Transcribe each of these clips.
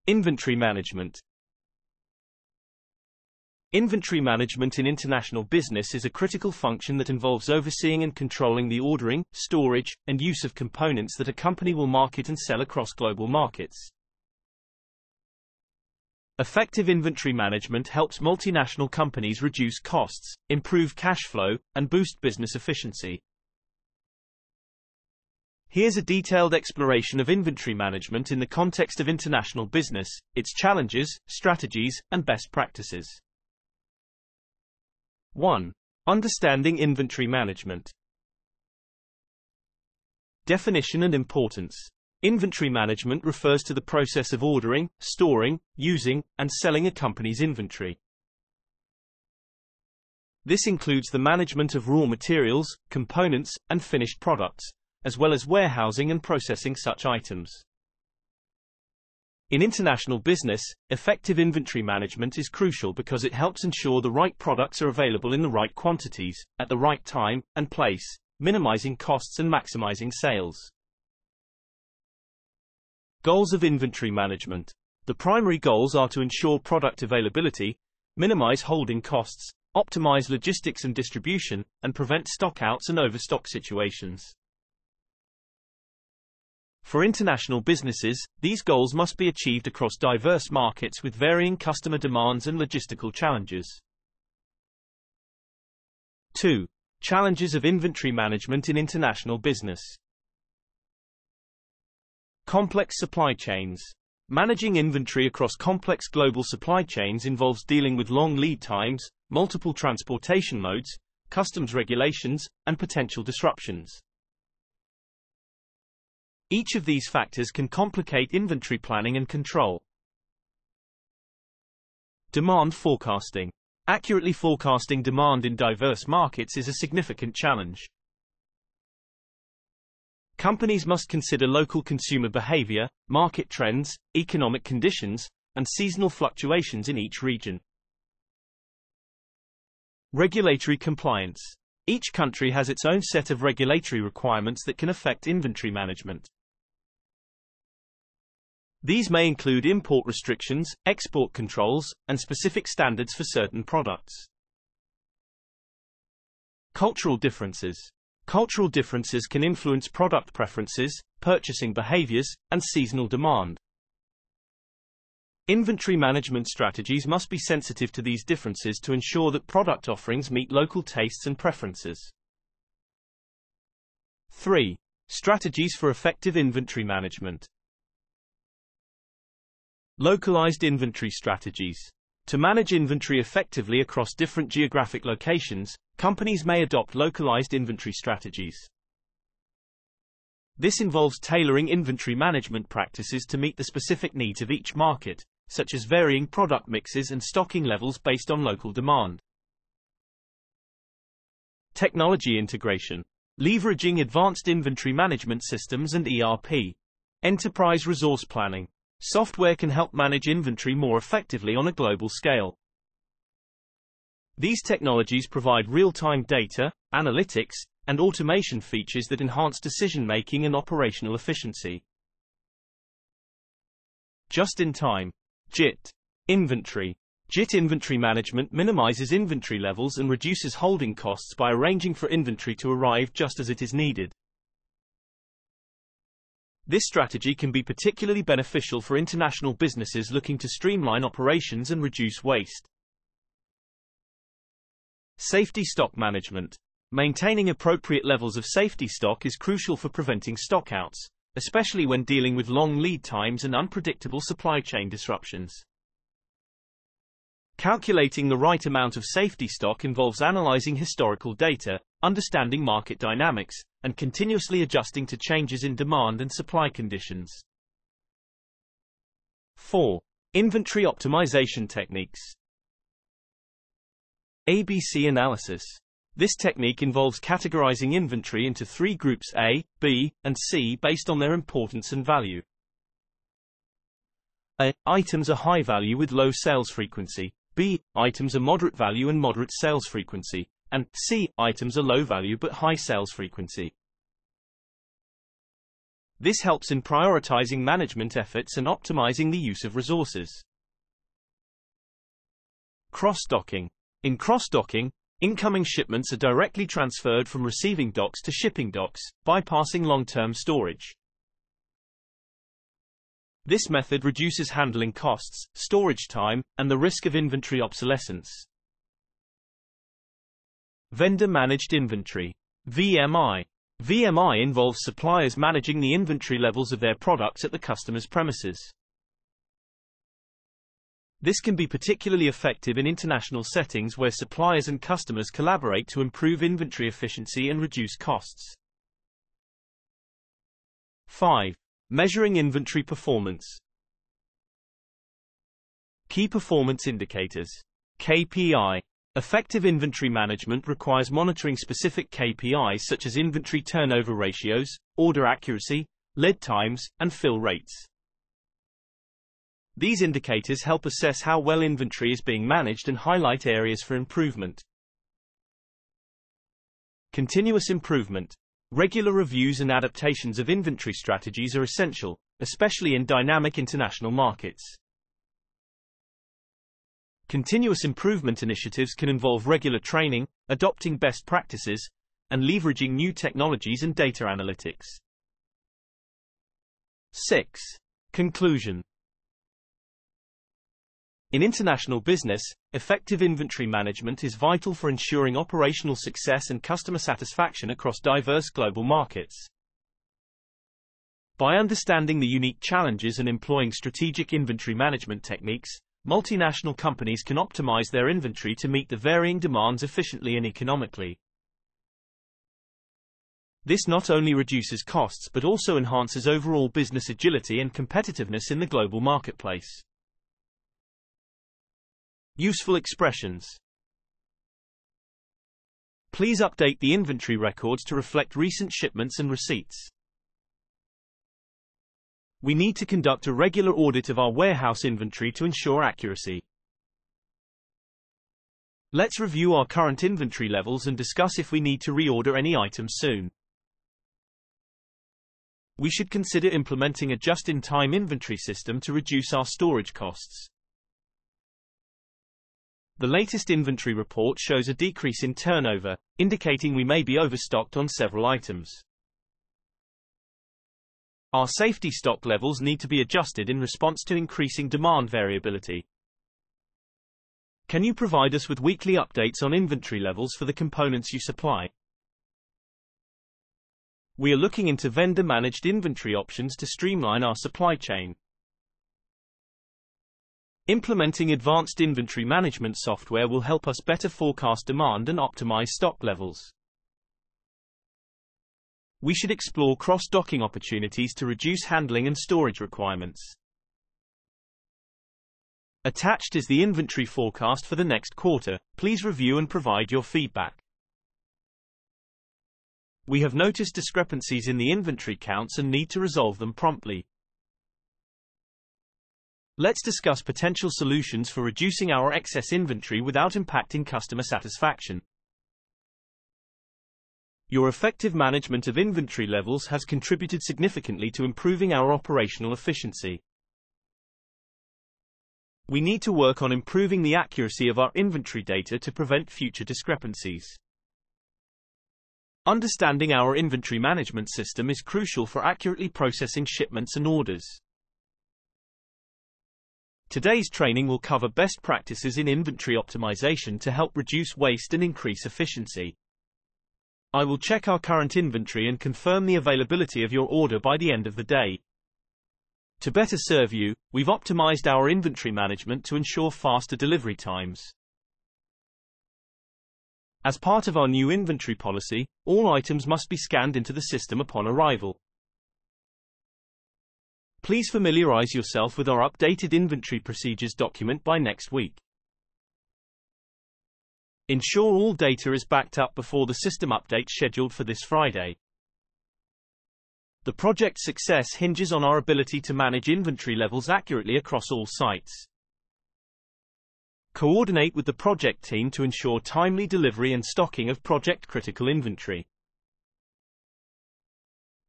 Inventory management. Inventory management in international business is a critical function that involves overseeing and controlling the ordering, storage, and use of components that a company will market and sell across global markets. Effective inventory management helps multinational companies reduce costs, improve cash flow, and boost business efficiency. Here's a detailed exploration of inventory management in the context of international business, its challenges, strategies, and best practices. 1. Understanding inventory management. Definition and importance. Inventory management refers to the process of ordering, storing, using, and selling a company's inventory. This includes the management of raw materials, components, and finished products, as well as warehousing and processing such items. In international business, effective inventory management is crucial because it helps ensure the right products are available in the right quantities, at the right time and place, minimizing costs and maximizing sales. Goals of inventory management. The primary goals are to ensure product availability, minimize holding costs, optimize logistics and distribution, and prevent stockouts and overstock situations. For international businesses, these goals must be achieved across diverse markets with varying customer demands and logistical challenges. 2. Challenges of inventory management in international business. Complex supply chains. Managing inventory across complex global supply chains involves dealing with long lead times, multiple transportation modes, customs regulations, and potential disruptions. Each of these factors can complicate inventory planning and control. Demand forecasting. Accurately forecasting demand in diverse markets is a significant challenge. Companies must consider local consumer behavior, market trends, economic conditions, and seasonal fluctuations in each region. Regulatory compliance. Each country has its own set of regulatory requirements that can affect inventory management. These may include import restrictions, export controls, and specific standards for certain products. Cultural differences. Cultural differences can influence product preferences, purchasing behaviors, and seasonal demand. Inventory management strategies must be sensitive to these differences to ensure that product offerings meet local tastes and preferences. 3. Strategies for effective inventory management. Localized inventory strategies. To manage inventory effectively across different geographic locations, companies may adopt localized inventory strategies. This involves tailoring inventory management practices to meet the specific needs of each market, such as varying product mixes and stocking levels based on local demand. Technology integration. Leveraging advanced inventory management systems and ERP. Enterprise resource planning. Software can help manage inventory more effectively on a global scale. These technologies provide real-time data, analytics, and automation features that enhance decision-making and operational efficiency. Just-in-time (JIT) inventory. JIT inventory management minimizes inventory levels and reduces holding costs by arranging for inventory to arrive just as it is needed. This strategy can be particularly beneficial for international businesses looking to streamline operations and reduce waste. Safety stock management. Maintaining appropriate levels of safety stock is crucial for preventing stockouts, especially when dealing with long lead times and unpredictable supply chain disruptions. Calculating the right amount of safety stock involves analyzing historical data, understanding market dynamics, and continuously adjusting to changes in demand and supply conditions. 4. Inventory optimization techniques. ABC analysis. This technique involves categorizing inventory into 3 groups A, B, and C based on their importance and value. A. Items are high value with low sales frequency. B. Items are moderate value and moderate sales frequency. And C. Items are low value but high sales frequency. This helps in prioritizing management efforts and optimizing the use of resources. Cross-docking. In cross-docking, incoming shipments are directly transferred from receiving docks to shipping docks, bypassing long-term storage. This method reduces handling costs, storage time, and the risk of inventory obsolescence. Vendor-managed inventory. VMI. VMI involves suppliers managing the inventory levels of their products at the customer's premises. This can be particularly effective in international settings where suppliers and customers collaborate to improve inventory efficiency and reduce costs. 5. Measuring inventory performance. Key performance indicators. KPI. Effective inventory management requires monitoring specific KPIs such as inventory turnover ratios, order accuracy, lead times, and fill rates. These indicators help assess how well inventory is being managed and highlight areas for improvement. Continuous improvement. Regular reviews and adaptations of inventory strategies are essential, especially in dynamic international markets. Continuous improvement initiatives can involve regular training, adopting best practices, and leveraging new technologies and data analytics. 6. Conclusion. In international business, effective inventory management is vital for ensuring operational success and customer satisfaction across diverse global markets. By understanding the unique challenges and employing strategic inventory management techniques, multinational companies can optimize their inventory to meet the varying demands efficiently and economically. This not only reduces costs but also enhances overall business agility and competitiveness in the global marketplace. Useful expressions. Please update the inventory records to reflect recent shipments and receipts. We need to conduct a regular audit of our warehouse inventory to ensure accuracy. Let's review our current inventory levels and discuss if we need to reorder any items soon. We should consider implementing a just-in-time inventory system to reduce our storage costs. The latest inventory report shows a decrease in turnover, indicating we may be overstocked on several items. Our safety stock levels need to be adjusted in response to increasing demand variability. Can you provide us with weekly updates on inventory levels for the components you supply? We are looking into vendor-managed inventory options to streamline our supply chain. Implementing advanced inventory management software will help us better forecast demand and optimize stock levels. We should explore cross-docking opportunities to reduce handling and storage requirements. Attached is the inventory forecast for the next quarter. Please review and provide your feedback. We have noticed discrepancies in the inventory counts and need to resolve them promptly. Let's discuss potential solutions for reducing our excess inventory without impacting customer satisfaction. Your effective management of inventory levels has contributed significantly to improving our operational efficiency. We need to work on improving the accuracy of our inventory data to prevent future discrepancies. Understanding our inventory management system is crucial for accurately processing shipments and orders. Today's training will cover best practices in inventory optimization to help reduce waste and increase efficiency. I will check our current inventory and confirm the availability of your order by the end of the day. To better serve you, we've optimized our inventory management to ensure faster delivery times. As part of our new inventory policy, all items must be scanned into the system upon arrival. Please familiarize yourself with our updated inventory procedures document by next week. Ensure all data is backed up before the system update scheduled for this Friday. The project's success hinges on our ability to manage inventory levels accurately across all sites. Coordinate with the project team to ensure timely delivery and stocking of project-critical inventory.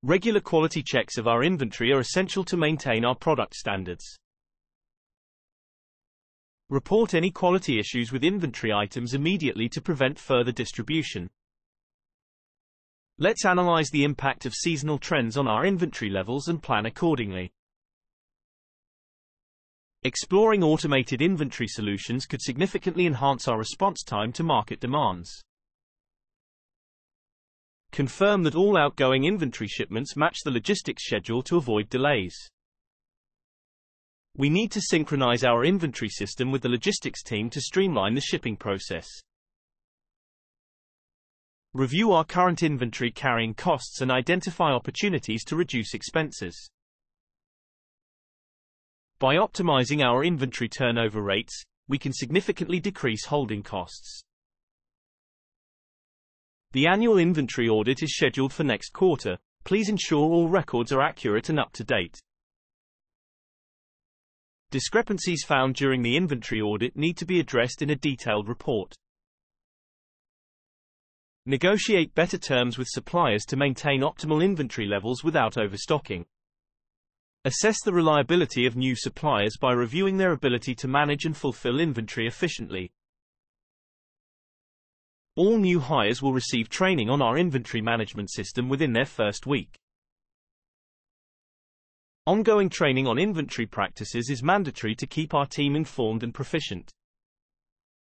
Regular quality checks of our inventory are essential to maintain our product standards. Report any quality issues with inventory items immediately to prevent further distribution. Let's analyze the impact of seasonal trends on our inventory levels and plan accordingly. Exploring automated inventory solutions could significantly enhance our response time to market demands. Confirm that all outgoing inventory shipments match the logistics schedule to avoid delays. We need to synchronize our inventory system with the logistics team to streamline the shipping process. Review our current inventory carrying costs and identify opportunities to reduce expenses. By optimizing our inventory turnover rates, we can significantly decrease holding costs. The annual inventory audit is scheduled for next quarter. Please ensure all records are accurate and up to date. Discrepancies found during the inventory audit need to be addressed in a detailed report. Negotiate better terms with suppliers to maintain optimal inventory levels without overstocking. Assess the reliability of new suppliers by reviewing their ability to manage and fulfill inventory efficiently. All new hires will receive training on our inventory management system within their first week. Ongoing training on inventory practices is mandatory to keep our team informed and proficient.